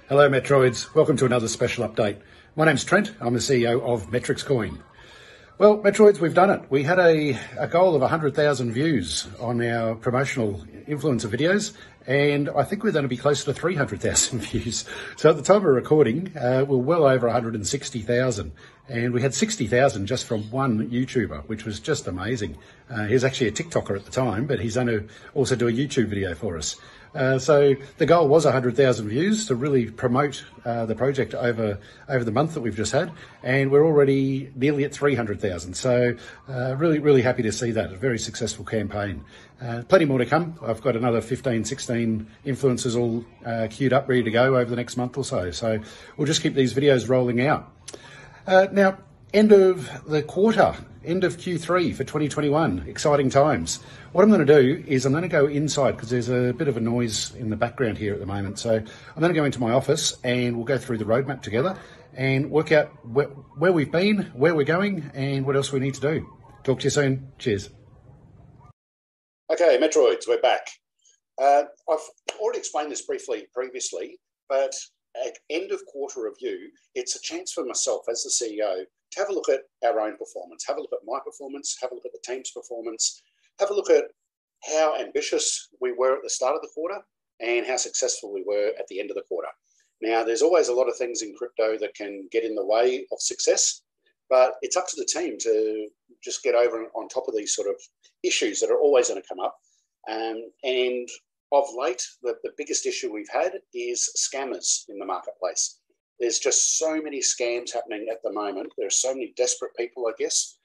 Hello Metroids, welcome to another special update. My name's Trent, I'm the CEO of Metrix Coin. Well, Metroids, we've done it. We had a goal of 100,000 views on our promotional influencer videos, and I think we're going to be closer to 300,000 views. So at the time of recording, we're well over 160,000, and we had 60,000 just from one YouTuber, which was just amazing. He was actually a TikToker at the time, but he's going to also do a YouTube video for us. So the goal was 100,000 views to really promote the project over the month that we've just had, and we're already nearly at 300,000. So really happy to see that. A very successful campaign. Plenty more to come. I've got another 15, 16 influencers all queued up, ready to go over the next month or so. So we'll just keep these videos rolling out. Now, end of the quarter, end of Q3 for 2021, exciting times. What I'm going to do is I'm going to go inside because there's a bit of a noise in the background here at the moment. So I'm going to go into my office and we'll go through the roadmap together and work out where we've been, where we're going, and what else we need to do. Talk to you soon. Cheers. Okay, Metroids, we're back. I've already explained this briefly previously, but at end of quarter review, it's a chance for myself as the CEO to have a look at our own performance, have a look at my performance, have a look at the team's performance, have a look at how ambitious we were at the start of the quarter and how successful we were at the end of the quarter. Now, there's always a lot of things in crypto that can get in the way of success, but it's up to the team to just get over on top of these sort of issues that are always going to come up. And of late, the biggest issue we've had is scammers in the marketplace. There's just so many scams happening at the moment. There are so many desperate people, I guess,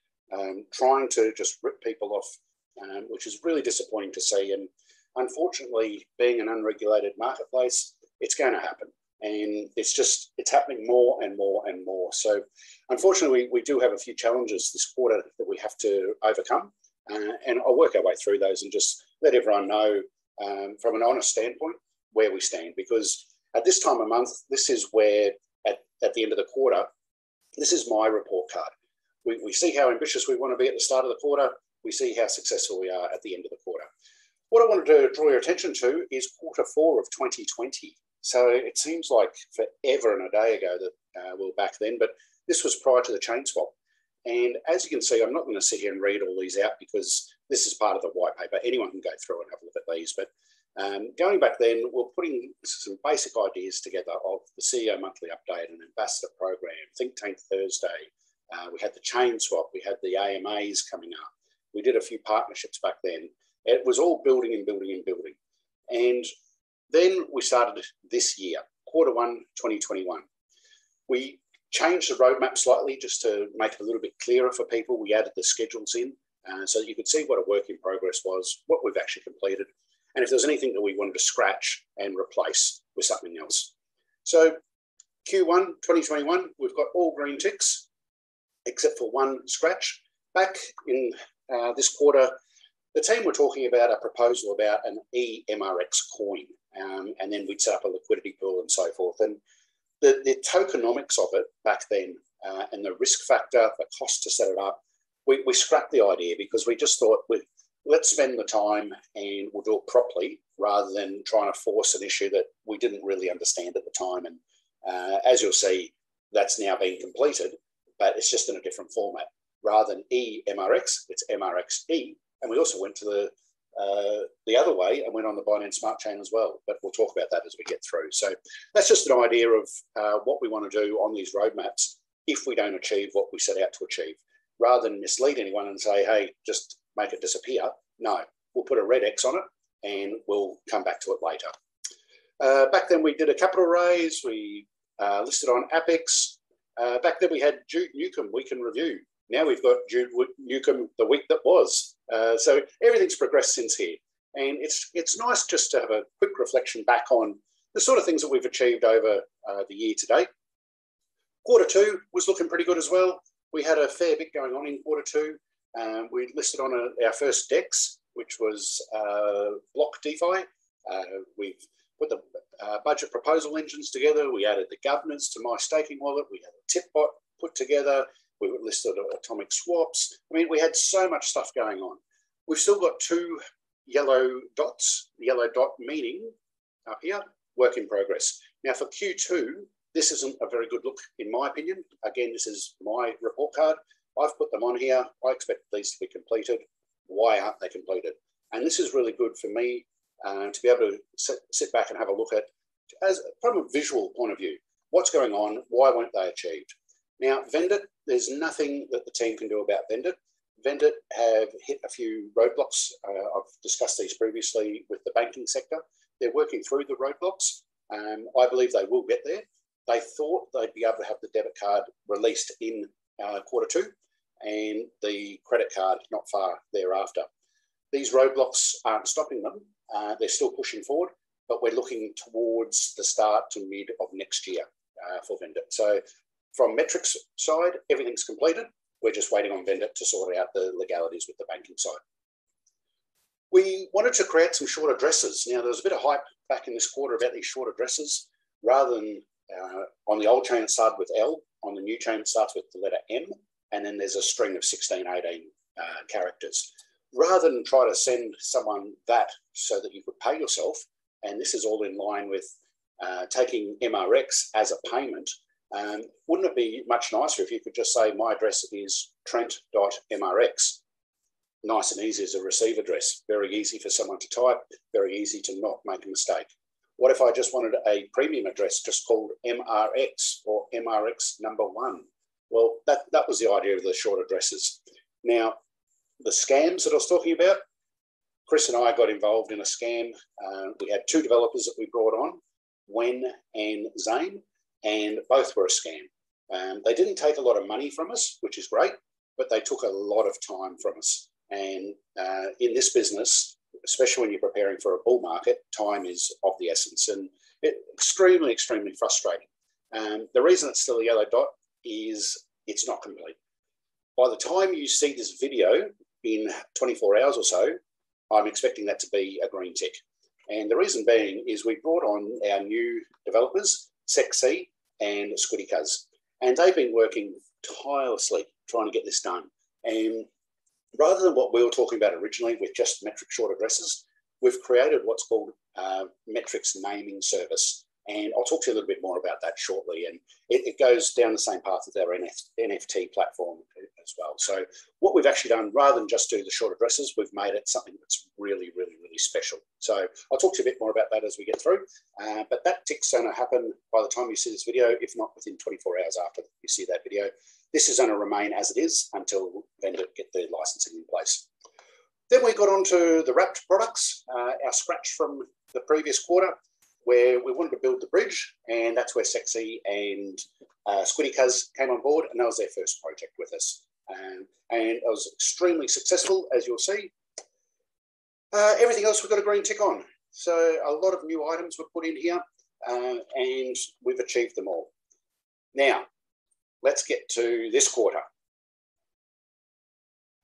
trying to just rip people off, which is really disappointing to see. And unfortunately, being an unregulated marketplace, it's going to happen. And it's happening more and more and more. So unfortunately, we do have a few challenges this quarter that we have to overcome. And I'll work our way through those and just let everyone know from an honest standpoint where we stand. Because at this time of month, this is where, at the end of the quarter, this is my report card. We see how ambitious we want to be at the start of the quarter. We see how successful we are at the end of the quarter. What I wanted to draw your attention to is quarter 4 of 2020. So it seems like forever and a day ago that we were back then, but this was prior to the chain swap. And as you can see, I'm not going to sit here and read all these out because this is part of the white paper. Anyone can go through and have a look at these. But going back then, we're putting some basic ideas together of the CEO Monthly Update and Ambassador Program, Think Tank Thursday. We had the chain swap. We had the AMAs coming up. We did a few partnerships back then. It was all building and building and building. And then we started this year, quarter 1, 2021. We changed the roadmap slightly just to make it a little bit clearer for people. We added the schedules in so that you could see what a work in progress was, what we've actually completed, and if there's anything that we wanted to scratch and replace with something else. So Q1 2021, we've got all green ticks except for one scratch. Back in this quarter, the team were talking about a proposal about an Metrix Coin, and then we'd set up a liquidity pool and so forth. And the tokenomics of it back then and the risk factor, the cost to set it up, we scrapped the idea because we just thought, let's spend the time and we'll do it properly rather than trying to force an issue that we didn't really understand at the time. And as you'll see, that's now been completed, but it's just in a different format. Rather than Metrix, it's MRXE. And we also went to the other way and went on the Binance Smart Chain as well. But we'll talk about that as we get through. So that's just an idea of what we want to do on these roadmaps if we don't achieve what we set out to achieve. Rather than mislead anyone and say, hey, just make it disappear. No, we'll put a red X on it and we'll come back to it later. Back then we did a capital raise. We listed on Apex. Back then we had Jude Newcomb Week in Review. Now we've got Jude Newcomb the week that was. So everything's progressed since here. And it's nice just to have a quick reflection back on the sort of things that we've achieved over the year to date. Quarter 2 was looking pretty good as well. We had a fair bit going on in quarter 2. We listed on our first DEX, which was Block DeFi. We've put the budget proposal engines together. We added the governance to my staking wallet. We had a tip bot put together. We listed atomic swaps. I mean, we had so much stuff going on. We've still got 2 yellow dots, the yellow dot meaning up here, work in progress. Now for Q2, this isn't a very good look in my opinion. Again, this is my report card. I've put them on here. I expect these to be completed. Why aren't they completed? And this is really good for me to be able to sit back and have a look at, as from a visual point of view, what's going on, why weren't they achieved? Now, Vendit, there's nothing that the team can do about Vendit. Vendit have hit a few roadblocks. I've discussed these previously with the banking sector. They're working through the roadblocks. I believe they will get there. They thought they'd be able to have the debit card released in Q2 and the credit card not far thereafter. These roadblocks aren't stopping them. They're still pushing forward, but we're looking towards the start to mid of next year for Vendit. So from Metrix side, everything's completed. We're just waiting on Vendit to sort out the legalities with the banking side. We wanted to create some short addresses. Now, there was a bit of hype back in this quarter about these short addresses. Rather than on the old chain it started with L, on the new chain it starts with the letter M, and then there's a string of 16, 18 characters. Rather than try to send someone that so that you could pay yourself, and this is all in line with taking MRX as a payment, wouldn't it be much nicer if you could just say, my address is trent.mrx? Nice and easy as a receive address. Very easy for someone to type, very easy to not make a mistake. What if I just wanted a premium address just called MRX or MRX number 1? Well, that was the idea of the short addresses. Now, the scams that I was talking about, Chris and I got involved in a scam. We had 2 developers that we brought on, Wen and Zane, and both were a scam. They didn't take a lot of money from us, which is great, but they took a lot of time from us. And in this business, especially when you're preparing for a bull market, time is of the essence, and extremely, extremely frustrating. The reason it's still a yellow dot is it's not complete. By the time you see this video in 24 hours or so, I'm expecting that to be a green tick. And the reason being is we brought on our new developers, Sexy and Squiddy, and they've been working tirelessly trying to get this done. And rather than what we were talking about originally with just Metrix short addresses, we've created what's called Metrix naming service. And I'll talk to you a little bit more about that shortly. And it goes down the same path as our NFT platform as well. So what we've actually done, rather than just do the short addresses, we've made it something that's really, really, really special. So I'll talk to you a bit more about that as we get through. But that tick's going to happen by the time you see this video, if not within 24 hours after you see that video. This is going to remain as it is until Vendor get the licensing in place. Then we got on to the wrapped products, our scratch from the previous quarter, where we wanted to build the bridge, and that's where Sexy and Squiddy came on board, and that was their first project with us. And it was extremely successful, as you'll see. Everything else we've got a green tick on. So a lot of new items were put in here, and we've achieved them all. Now, let's get to this quarter.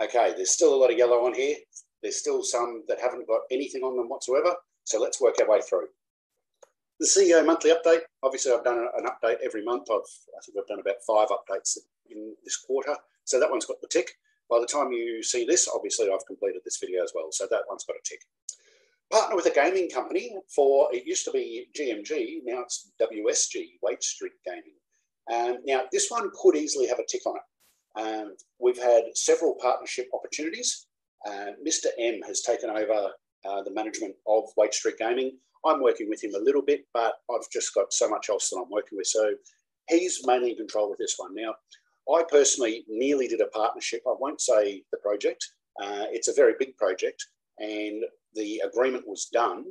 Okay, there's still a lot of yellow on here. There's still some that haven't got anything on them whatsoever. So let's work our way through. The CEO monthly update. Obviously, I've done an update every month. I think I've done about 5 updates in this quarter. So that one's got the tick. By the time you see this, obviously, I've completed this video as well. So that one's got a tick. Partner with a gaming company for, it used to be GMG, now it's WSG, Wait Street Gaming. Now, this one could easily have a tick on it. We've had several partnership opportunities. Mr. M has taken over the management of Wait Street Gaming. I'm working with him a little bit, but I've just got so much else that I'm working with. So he's mainly in control with this one. Now, I personally nearly did a partnership. I won't say the project. It's a very big project, and the agreement was done,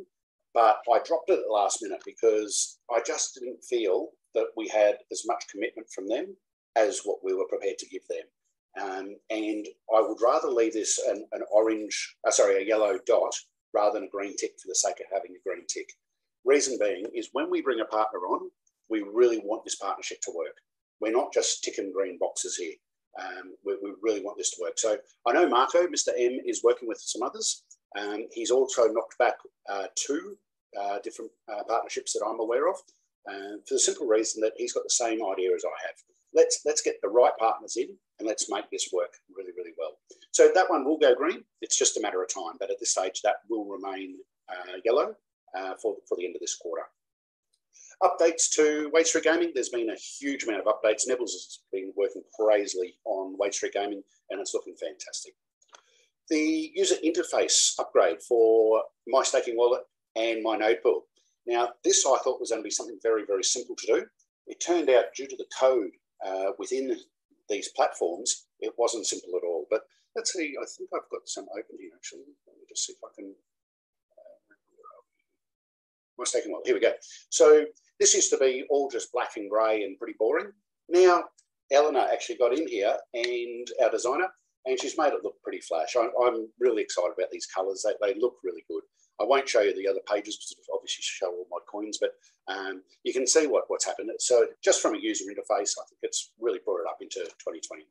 but I dropped it at the last minute because I just didn't feel that we had as much commitment from them as what we were prepared to give them. And I would rather leave this a yellow dot rather than a green tick for the sake of having a green tick. Reason being is when we bring a partner on, we really want this partnership to work. We're not just ticking green boxes here. We really want this to work. So I know Marco, Mr. M, is working with some others. He's also knocked back 2 different partnerships that I'm aware of, for the simple reason that he's got the same idea as I have. Let's get the right partners in and let's make this work really, really well. So that one will go green. It's just a matter of time. But at this stage, that will remain yellow for the end of this quarter. Updates to Wade Street Gaming. There's been a huge amount of updates. Nibbles has been working crazily on Wade Street Gaming, and it's looking fantastic. The user interface upgrade for my staking wallet and my node pool. Now, this I thought was going to be something very, very simple to do. It turned out, due to the code within these platforms, it wasn't simple at all. But let's see, I think I've got some open here, actually. Let me just see if I can... my staking wallet, here we go. So this used to be all just black and grey and pretty boring. Now, Eleanor actually got in here, and our designer, and she's made it look pretty flash. I'm really excited about these colours. They look really good. I won't show you the other pages because it obviously show all my coins, but you can see what's happened. So just from a user interface, I think it's really brought it up into 2021.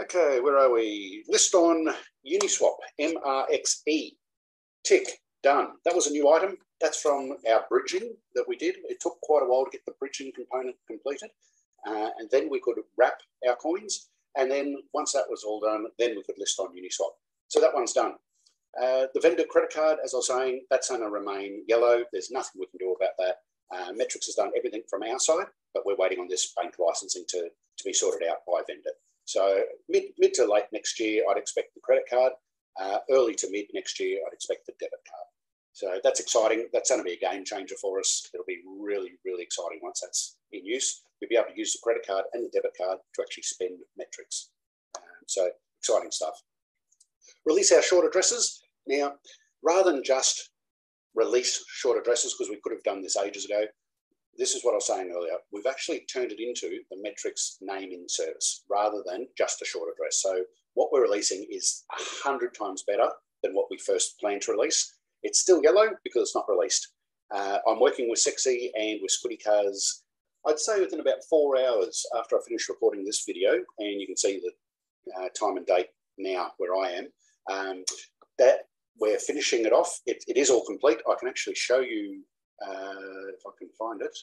Okay, where are we? List on Uniswap, MRXE. Tick, done. That was a new item. That's from our bridging that we did. It took quite a while to get the bridging component completed. And then we could wrap our coins. And then once that was all done, then we could list on Uniswap. So that one's done. The vendor credit card, as I was saying, that's going to remain yellow. There's nothing we can do about that. Metrix has done everything from our side, but we're waiting on this bank licensing to be sorted out by vendor. So mid to late next year, I'd expect the credit card. Early to mid next year, I'd expect the debit card. So that's exciting. That's going to be a game changer for us. It'll be really, really exciting once that's in use. You'll be able to use the credit card and the debit card to actually spend Metrix. So exciting stuff. Release our short addresses. Now, rather than just release short addresses, because we could have done this ages ago, this is what I was saying earlier. We've actually turned it into the Metrix naming service rather than just a short address. So what we're releasing is 100 times better than what we first planned to release. It's still yellow because it's not released. I'm working with Sexy and with Squiddy Cars, I'd say within about 4 hours after I finish recording this video, and you can see the time and date now where I am, that we're finishing it off. It is all complete. I can actually show you if I can find it.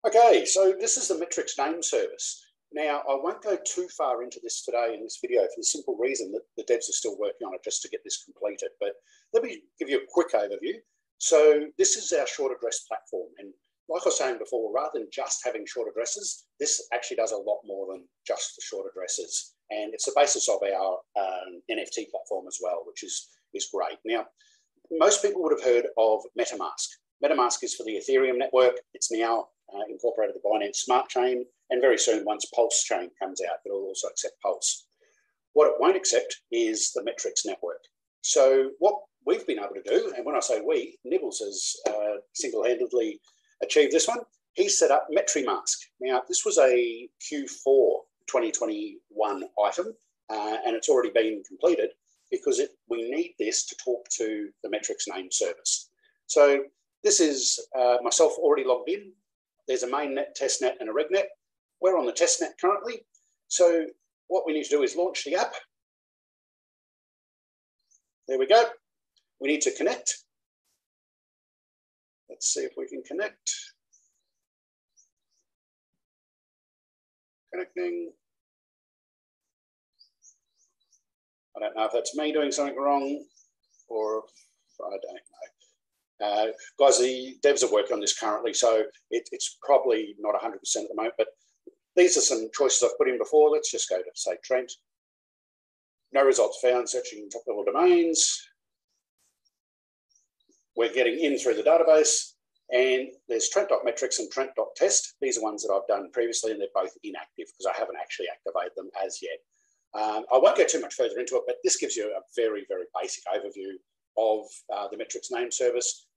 Okay, so this is the Metrix name service. Now, I won't go too far into this today in this video for the simple reason that the devs are still working on it just to get this completed. But let me give you a quick overview. So this is our short address platform. And like I was saying before, rather than just having short addresses, this actually does a lot more than just the short addresses. And it's the basis of our NFT platform as well, which is great. Now, most people would have heard of MetaMask. MetaMask is for the Ethereum network. It's now incorporated the Binance Smart Chain, and very soon, once Pulse Chain comes out, it'll also accept Pulse. What it won't accept is the Metrix network. So what we've been able to do, and when I say we, Nibbles has single-handedly achieved this one. He's set up MetriMask. Now, this was a Q4 2021 item, and it's already been completed because we need this to talk to the Metrix name service. So this is myself already logged in. There's a mainnet, testnet, and a regnet. We're on the testnet currently. So what we need to do is launch the app. There we go. We need to connect. Let's see if we can connect. Connecting. I don't know if that's me doing something wrong or I don't know. Guys, the devs are working on this currently, so it's probably not 100% at the moment, but these are some choices I've put in before. Let's just go to, say, Trent. No results found, searching top level domains. We're getting in through the database, and there's Trent.metrix and Trent.test. These are ones that I've done previously, and they're both inactive because I haven't actually activated them as yet. I won't go too much further into it, but this gives you a very, very basic overview of the Metrix name service.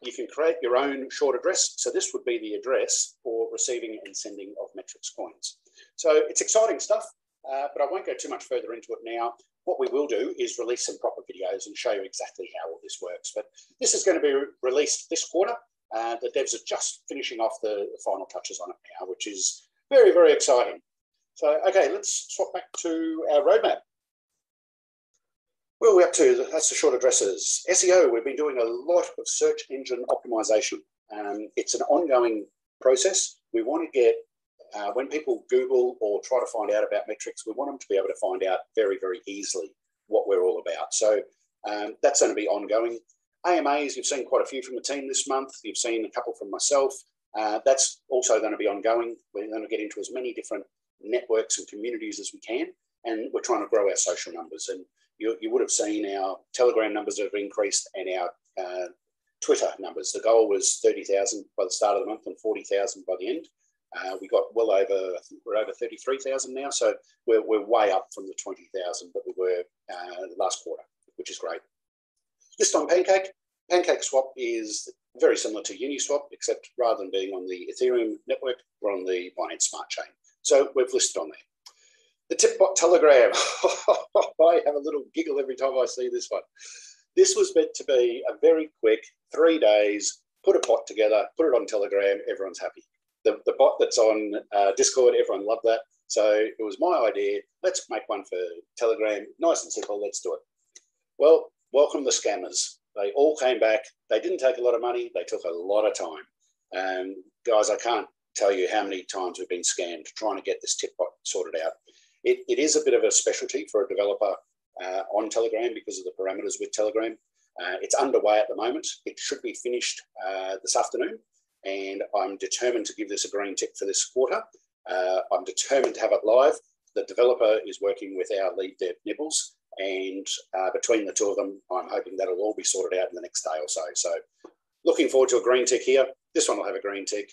You can create your own short address. So this would be the address for receiving and sending of Metrix coins. So it's exciting stuff, but I won't go too much further into it now. What we will do is release some proper videos and show you exactly how all this works. But this is going to be released this quarter. The devs are just finishing off the final touches on it now, which is very, very exciting. So, okay, let's swap back to our roadmap. Where are we up to? That's the short addresses. SEO, we've been doing a lot of search engine optimization. It's an ongoing process. We want to get, when people Google or try to find out about Metrix, we want them to be able to find out very, very easily what we're all about. So that's going to be ongoing. AMAs, you've seen quite a few from the team this month. You've seen a couple from myself. That's also going to be ongoing. We're going to get into as many different networks and communities as we can, and we're trying to grow our social numbers. And you would have seen our Telegram numbers have increased and our Twitter numbers. The goal was 30,000 by the start of the month and 40,000 by the end. We got well over, I think we're over 33,000 now. So we're way up from the 20,000 that we were last quarter, which is great. List on Pancake. Pancake Swap is very similar to Uniswap, except rather than being on the Ethereum network, we're on the Binance Smart Chain. So we've listed on there. The Tipbot Telegram. I have a little giggle every time I see this one. This was meant to be a very quick 3 days, put a bot together, put it on Telegram, everyone's happy. The bot that's on Discord, everyone loved that. So it was my idea, let's make one for Telegram, nice and simple, let's do it. Well, welcome the scammers. They all came back. They didn't take a lot of money. They took a lot of time. Guys, I can't tell you how many times we've been scammed trying to get this Tipbot sorted out. It is a bit of a specialty for a developer on Telegram because of the parameters with Telegram. It's underway at the moment. It should be finished this afternoon, and I'm determined to give this a green tick for this quarter. I'm determined to have it live. The developer is working with our lead dev, Nibbles, and between the two of them, I'm hoping that'll all be sorted out in the next day or so. So looking forward to a green tick here. This one will have a green tick.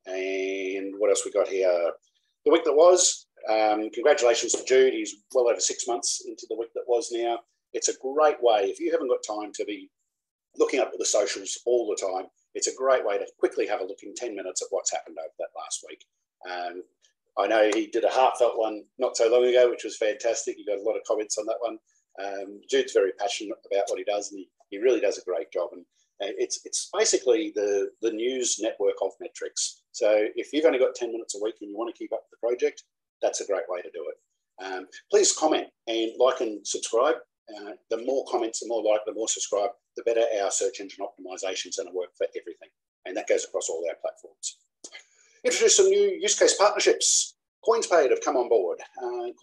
And what else we got here? The week that was, congratulations to Jude. He's well over 6 months into the week that was now. It's a great way, if you haven't got time to be looking up at the socials all the time, it's a great way to quickly have a look in 10 minutes at what's happened over that last week. I know he did a heartfelt one not so long ago, which was fantastic. He got a lot of comments on that one. Jude's very passionate about what he does, and he really does a great job. And it's basically the news network of Metrix. So if you've only got 10 minutes a week and you want to keep up with the project, that's a great way to do it. Please comment and like and subscribe. The more comments, the more like, the more subscribe, the better our search engine optimization is going to work for everything. And that goes across all our platforms. Introduce some new use case partnerships. CoinsPaid have come on board.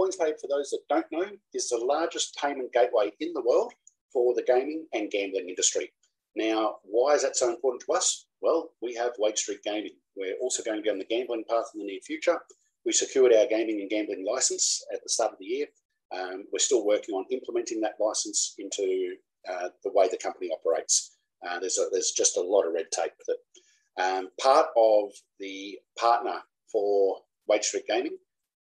CoinsPaid, for those that don't know, is the largest payment gateway in the world for the gaming and gambling industry. Now, why is that so important to us? Well, we have Wade Street Gaming. We're also going to go on the gambling path in the near future. We secured our gaming and gambling license at the start of the year. We're still working on implementing that license into the way the company operates. There's just a lot of red tape with it. Part of the partner for Wade Street Gaming,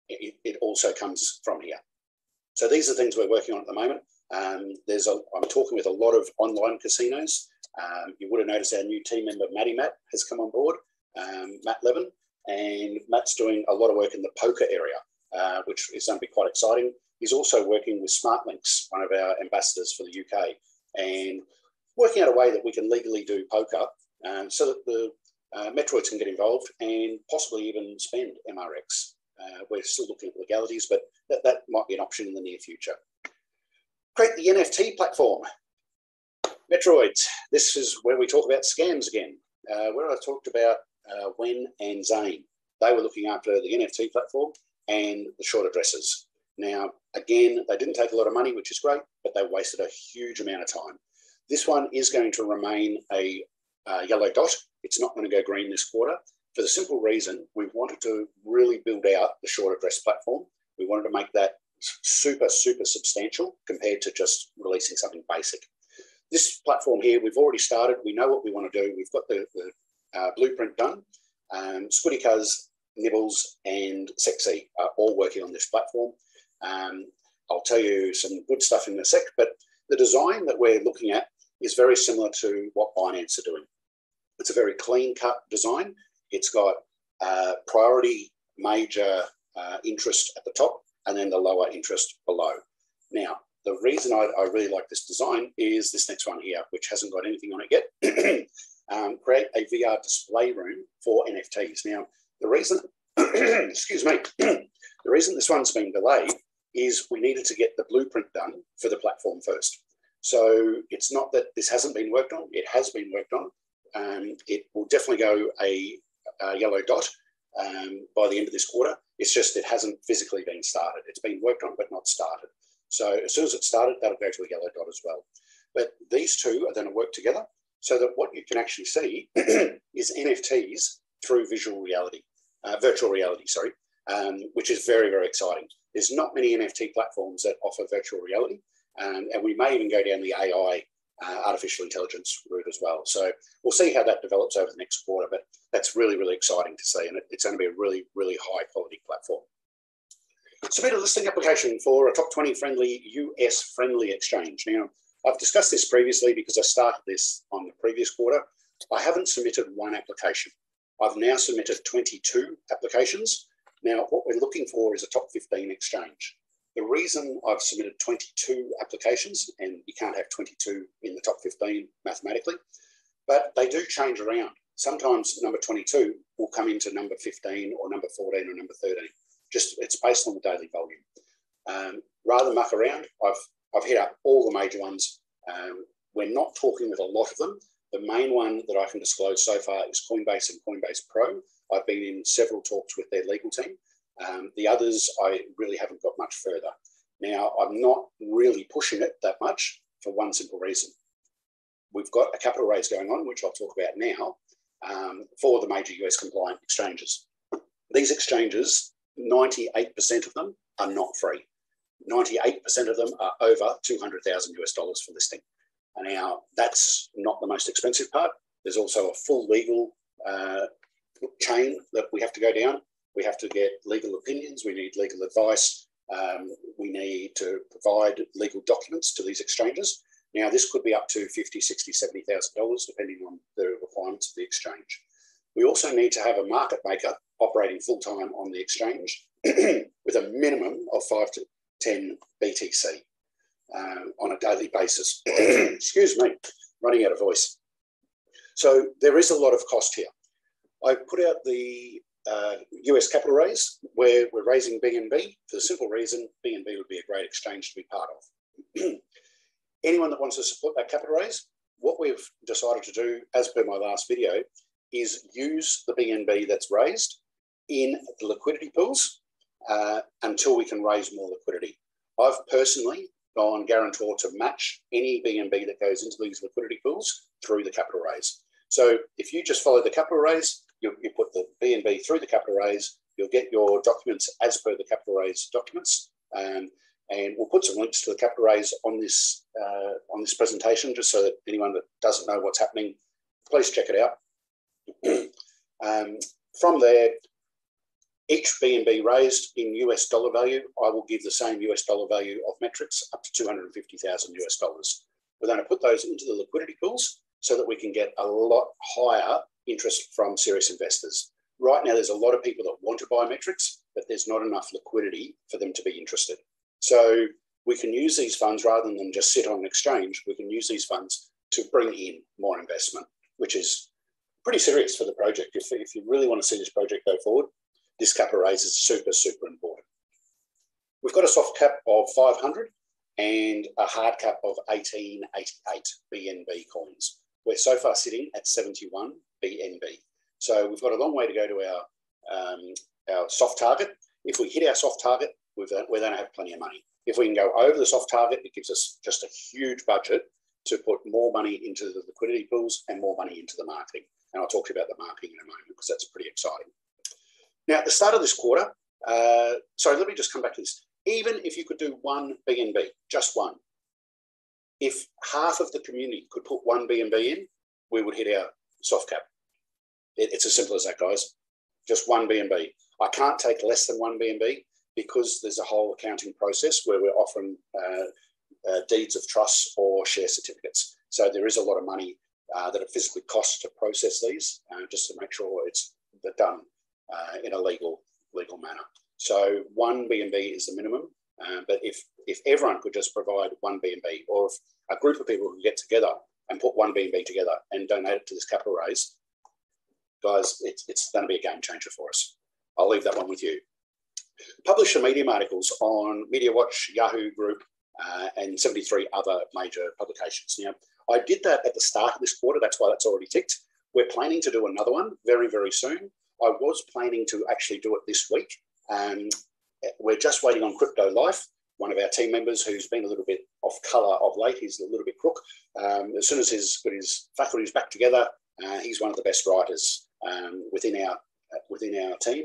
it also comes from here. So these are things we're working on at the moment. I'm talking with a lot of online casinos. You would have noticed our new team member, Matt, has come on board, Matt Levin, and Matt's doing a lot of work in the poker area, which is going to be quite exciting. He's also working with SmartLinks, one of our ambassadors for the UK, and working out a way that we can legally do poker so that the Metroids can get involved and possibly even spend MRX. We're still looking at legalities, but that might be an option in the near future. Create the NFT platform. Metroids, this is where we talk about scams again. Where I talked about Wen and Zane. They were looking after the NFT platform and the short addresses. Now, again, they didn't take a lot of money, which is great, but they wasted a huge amount of time. This one is going to remain a yellow dot. It's not going to go green this quarter for the simple reason we wanted to really build out the short address platform. We wanted to make that super, super substantial compared to just releasing something basic. This platform here, we've already started. We know what we want to do. We've got the blueprint done. Squiddy Cuz, Nibbles, and Sexy are all working on this platform. I'll tell you some good stuff in a sec, but the design that we're looking at is very similar to what Binance are doing. It's a very clean-cut design. It's got priority major interest at the top and then the lower interest below. Now, the reason I really like this design is this next one here, which hasn't got anything on it yet. Create a VR display room for NFTs. Now, the reason, excuse me, the reason this one's been delayed is we needed to get the blueprint done for the platform first. So it's not that this hasn't been worked on, it has been worked on. It will definitely go a yellow dot by the end of this quarter. It's just it hasn't physically been started. It's been worked on but not started. So as soon as it's started, that'll go to a yellow dot as well. But these two are going to work together so that what you can actually see is NFTs through virtual reality, which is very, very exciting. There's not many NFT platforms that offer virtual reality, and we may even go down the AI, artificial intelligence route as well. So we'll see how that develops over the next quarter, but that's really, really exciting to see, and it's going to be a really, really high quality platform. Submit a listing application for a top 20 friendly, US friendly exchange. Now, I've discussed this previously because I started this on the previous quarter. I haven't submitted one application. I've now submitted 22 applications. Now, what we're looking for is a top 15 exchange. The reason I've submitted 22 applications, and you can't have 22 in the top 15 mathematically, but they do change around. Sometimes number 22 will come into number 15 or number 14 or number 13. Just it's based on the daily volume. Rather than muck around, I've hit up all the major ones. We're not talking with a lot of them. The main one that I can disclose so far is Coinbase and Coinbase Pro. I've been in several talks with their legal team. The others, I really haven't got much further. Now, I'm not really pushing it that much for one simple reason. We've got a capital raise going on, which I'll talk about now, for the major US compliant exchanges. These exchanges, 98% of them are not free. 98% of them are over $200,000 US for listing. And now that's not the most expensive part. There's also a full legal chain that we have to go down. We have to get legal opinions. We need legal advice. We need to provide legal documents to these exchanges. Now, this could be up to $50,000, $60,000, $70,000, depending on the requirements of the exchange. We also need to have a market maker operating full-time on the exchange with a minimum of 5 to 10 BTC on a daily basis. Excuse me, running out of voice. So there is a lot of cost here. I put out the US capital raise where we're raising BNB for the simple reason BNB would be a great exchange to be part of. Anyone that wants to support that capital raise, what we've decided to do, as per my last video, is use the BNB that's raised in the liquidity pools until we can raise more liquidity. I've personally gone guarantor to match any BNB that goes into these liquidity pools through the capital raise. So if you just follow the capital raise, you put the BNB through the capital raise, you'll get your documents as per the capital raise documents, and we'll put some links to the capital raise on this presentation, just so that anyone that doesn't know what's happening, please check it out. From there, each BNB raised in US dollar value, I will give the same US dollar value of Metrix up to $250,000 US. We're going to put those into the liquidity pools so that we can get a lot higher interest from serious investors. Right now, there's a lot of people that want to buy Metrix, but there's not enough liquidity for them to be interested. So we can use these funds rather than just sit on an exchange. We can use these funds to bring in more investment, which is pretty serious for the project. If you really want to see this project go forward, this capital raise is super, super important. We've got a soft cap of 500 and a hard cap of 1888 BNB coins. We're so far sitting at 71 BNB. So we've got a long way to go to our soft target. If we hit our soft target, we're going to have plenty of money. If we can go over the soft target, it gives us just a huge budget to put more money into the liquidity pools and more money into the marketing. And I'll talk to you about the marketing in a moment because that's pretty exciting. Now, at the start of this quarter, sorry, let me just come back to this. Even if you could do one BNB, just one, if half of the community could put one BNB in, we would hit our soft cap. It's as simple as that, guys. Just one BNB. I can't take less than one BNB because there's a whole accounting process where we're offering deeds of trust or share certificates. So there is a lot of money that it physically costs to process these, just to make sure it's done in a legal manner. So one BNB is the minimum, but if everyone could just provide one BNB, or if a group of people could get together and put one BNB together and donate it to this capital raise, guys, it's going to be a game changer for us. I'll leave that one with you. Publish some Medium articles on Media Watch, Yahoo Group, and 73 other major publications. Now, I did that at the start of this quarter. That's why that's already ticked. We're planning to do another one very, very soon. I was planning to actually do it this week. We're just waiting on Crypto Life. one of our team members who's been a little bit off colour of late. He's a little bit crook. As soon as he's got his faculties back together, he's one of the best writers within our team.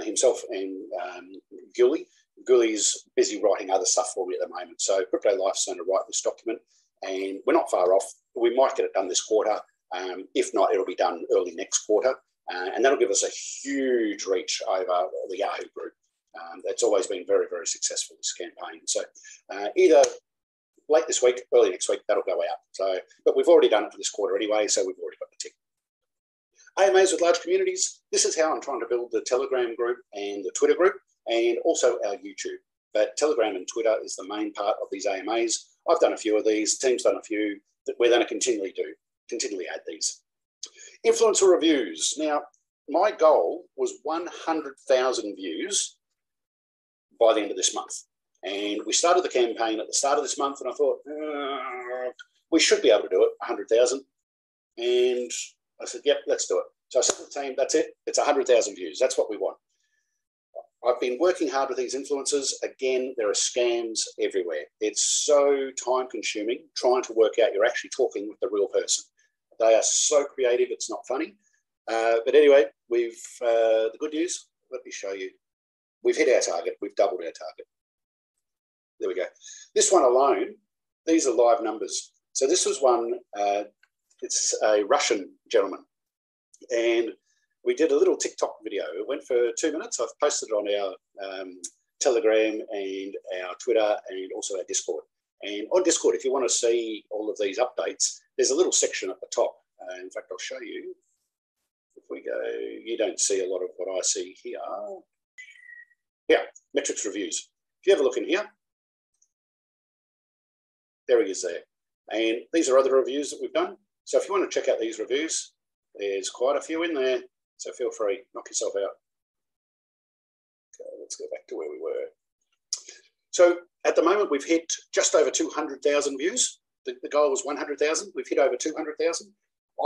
Himself and Gully. Gully's busy writing other stuff for me at the moment. So Crypto Life's going to write this document, and we're not far off. We might get it done this quarter. If not, it'll be done early next quarter. And that'll give us a huge reach over the Yahoo group. That's always been very, very successful, this campaign. So either late this week, early next week, that'll go out. So, but we've already done it for this quarter anyway, so we've already got the tick. AMAs with large communities. This is how I'm trying to build the Telegram group and the Twitter group, and also our YouTube. But Telegram and Twitter is the main part of these AMAs. I've done a few of these. The team's done a few that we're going to continually add these. Influencer reviews. Now, my goal was 100,000 views by the end of this month. And we started the campaign at the start of this month, and I thought, we should be able to do it, 100,000. And I said, yep, let's do it. So I said to the team, that's it. It's 100,000 views. That's what we want. I've been working hard with these influencers. Again, there are scams everywhere. It's so time-consuming trying to work out you're actually talking with the real person. They are so creative, it's not funny. But anyway, the good news, let me show you. We've hit our target. We've doubled our target. There we go. This one alone, these are live numbers. So this was one, it's a Russian gentleman. And we did a little TikTok video. It went for 2 minutes. I've posted it on our Telegram and our Twitter and also our Discord. And on Discord, if you want to see all of these updates, there's a little section at the top. In fact, I'll show you. If we go, you don't see a lot of what I see here. Yeah, Metrix reviews. If you have a look in here, there he is there. And these are other reviews that we've done. So if you want to check out these reviews, there's quite a few in there. So feel free, knock yourself out. Okay, let's go back to where we were. So at the moment, we've hit just over 200,000 views. The goal was 100,000. We've hit over 200,000.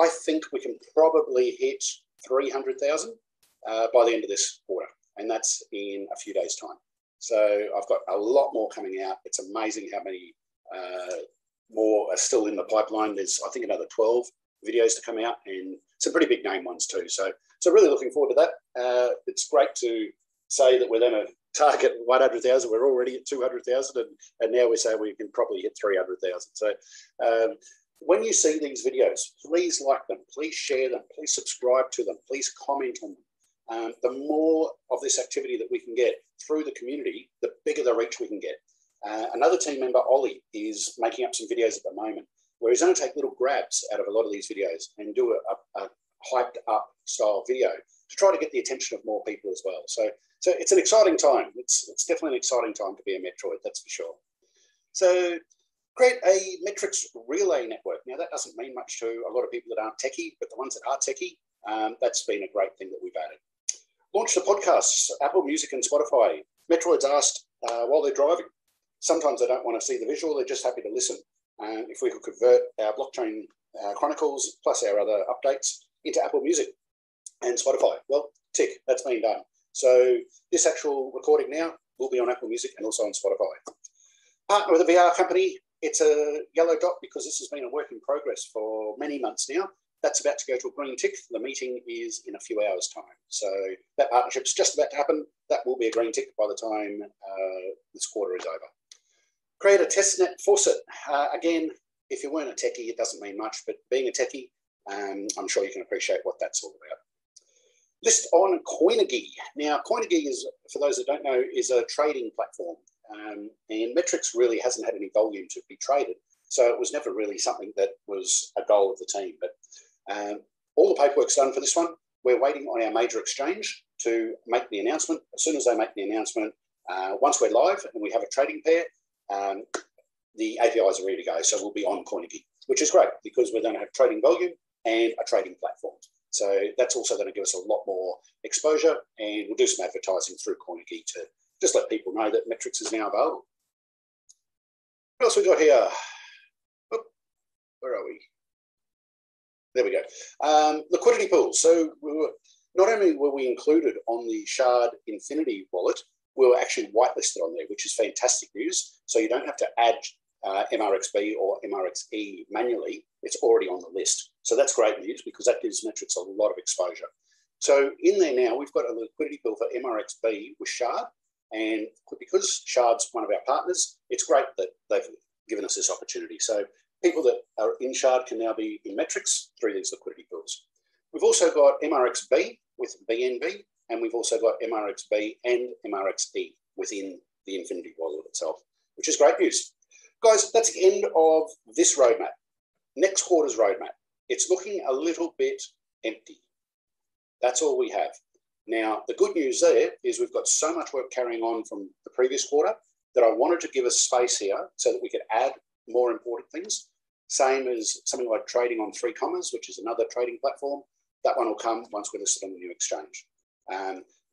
I think we can probably hit 300,000 by the end of this quarter. And that's in a few days' time. So I've got a lot more coming out. It's amazing how many more are still in the pipeline. There's, I think, another 12 videos to come out, and some pretty big name ones too. So really looking forward to that. It's great to say that we're going to target 100,000. We're already at 200,000, and now we say we can probably hit 300,000. So when you see these videos, please like them, please share them, please subscribe to them, please comment on them. The more of this activity that we can get through the community, the bigger the reach we can get. Another team member, Ollie, is making up some videos at the moment where he's going to take little grabs out of a lot of these videos and do a hyped up style video to try to get the attention of more people as well. So it's an exciting time. It's definitely an exciting time to be a Metroid, that's for sure. So create a Metrix relay network. Now, that doesn't mean much to a lot of people that aren't techie, but the ones that are techie, that's been a great thing that we've added. Launch the podcasts, Apple Music and Spotify. Metroids asked while they're driving. Sometimes they don't want to see the visual, they're just happy to listen. If we could convert our blockchain chronicles plus our other updates into Apple Music and Spotify, well, tick, that's been done. So this actual recording now will be on Apple Music and also on Spotify. Partner with a VR company. It's a yellow dot because this has been a work in progress for many months now. That's about to go to a green tick. The meeting is in a few hours' time. So that partnership's just about to happen. That will be a green tick by the time this quarter is over. Create a testnet faucet. Again, if you weren't a techie, it doesn't mean much, but being a techie, I'm sure you can appreciate what that's all about. List on Coinigy. Now, Coinigy is, for those that don't know, is a trading platform. And Metrix really hasn't had any volume to be traded. So it was never really something that was a goal of the team. But all the paperwork's done for this one. We're waiting on our major exchange to make the announcement. As soon as they make the announcement, once we're live and we have a trading pair, the APIs are ready to go. So we'll be on Coinigy, which is great because we're going to have trading volume and a trading platform. So that's also going to give us a lot more exposure, and we'll do some advertising through Coinigy to just let people know that Metrix is now available. What else we got here? Oh, where are we? There we go. Liquidity Pool. So not only were we included on the Shard Infinity wallet, we're actually whitelisted on there, which is fantastic news. So you don't have to add MRXB or MRXE manually. It's already on the list. So that's great news because that gives Metrix a lot of exposure. So in there now, we've got a liquidity pool for MRXB with Shard. And because Shard's one of our partners, it's great that they've given us this opportunity. So people that are in Shard can now be in Metrix through these liquidity pools. We've also got MRXB with BNB, and we've also got MRXB and MRXE within the Infinity wallet itself, which is great news. Guys, that's the end of this roadmap. Next quarter's roadmap. It's looking a little bit empty. That's all we have. Now, the good news there is we've got so much work carrying on from the previous quarter that I wanted to give us space here so that we could add more important things. Same as something like trading on 3 commas, which is another trading platform. That one will come once we're listed on the new exchange.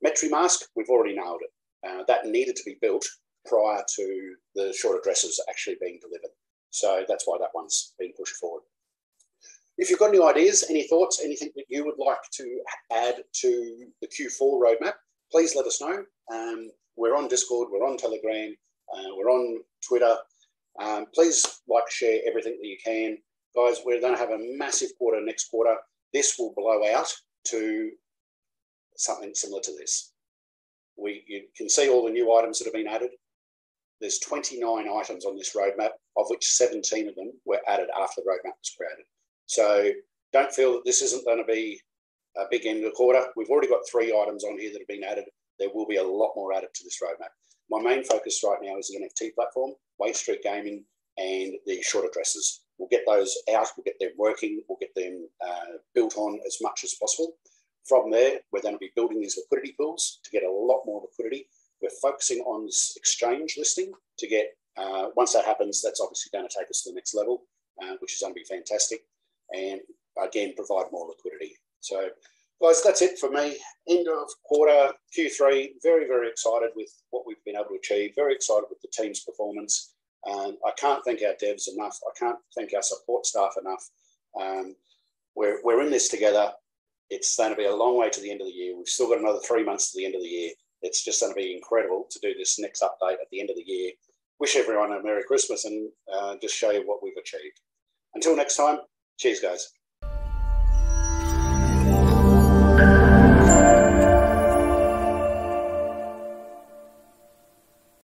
MetriMask, we've already nailed it. That needed to be built prior to the short addresses actually being delivered. So that's why that one's been pushed forward. If you've got any ideas, any thoughts, anything that you would like to add to the Q4 roadmap, please let us know. We're on Discord, we're on Telegram, we're on Twitter. Please like, share everything that you can. Guys, we're going to have a massive quarter next quarter. This will blow out to something similar to this. You can see all the new items that have been added. There's 29 items on this roadmap, of which 17 of them were added after the roadmap was created. So don't feel that this isn't going to be a big end of the quarter. We've already got 3 items on here that have been added. There will be a lot more added to this roadmap. My main focus right now is the NFT platform, Wave Street Gaming, and the short addresses. We'll get those out, we'll get them working, we'll get them built on as much as possible. From there, we're going to be building these liquidity pools to get a lot more liquidity. We're focusing on this exchange listing to get, once that happens, that's obviously going to take us to the next level, which is going to be fantastic. And again, provide more liquidity. So guys, that's it for me. End of quarter, Q3, very, very excited with what we've been able to achieve, very excited with the team's performance. I can't thank our devs enough. I can't thank our support staff enough. We're in this together. It's going to be a long way to the end of the year. We've still got another 3 months to the end of the year. It's just going to be incredible to do this next update at the end of the year. Wish everyone a Merry Christmas and just show you what we've achieved. Until next time, cheers, guys.